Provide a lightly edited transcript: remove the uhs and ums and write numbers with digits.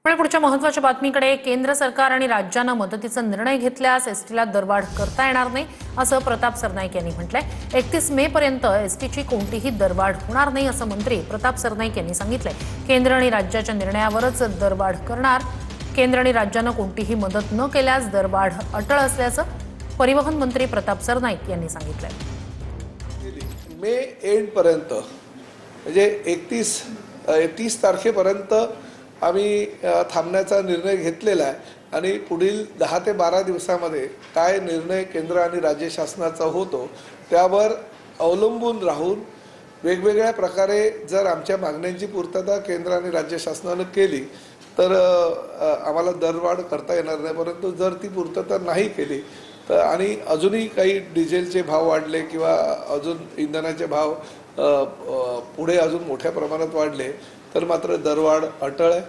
पण पुढच्या महत्त्वाच्या बातमीकडे केंद्र सरकार आणि राज्यानं मदतीचा निर्णय घेतल्यास एसटीला दरवाढ करता येणार नाही असं प्रताप सरनाईक यांनी म्हटलंय। 31 मे पर्यंत एसटीची कोणतीही दरवाढ होणार नाही असं मंत्री प्रताप सरनाईक यांनी सांगितलंय। केंद्र आणि राज्याच्या निर्णयावरच दरवाढ करणार। केंद्र आणि राज्यानं कोणतीही मदत न केल्यास दरवाढ अटळ असल्याचं परिवहन मंत्री प्रताप सरनाईक यांनी सांगितलंय। मे एंड पर्यंत म्हणजे 30 तारखेपर्यंत आम्ही थांबण्याचा निर्णय घेतलेला आहे आणि पुढील 10 ते 12 दिवसांमध्ये काय निर्णय केंद्र आणि राज्य शासनाचा होतो त्यावर अवलंबून राहून वेगवेगळ्या प्रकारे जर आमच्या मागण्यांची पूर्तता केंद्र आणि राज्य शासनाने केली तर आम्हाला दरवाढ करता येणार नाही। परंतु जर ती पूर्तता नाही केली तर आणि अजूनही काही डिझेलचे भाव वाढले किंवा अजून इंधनाचे भाव पुढे अजून मोठ्या प्रमाणात वाढले तर मात्र दरवाढ अटळ आहे।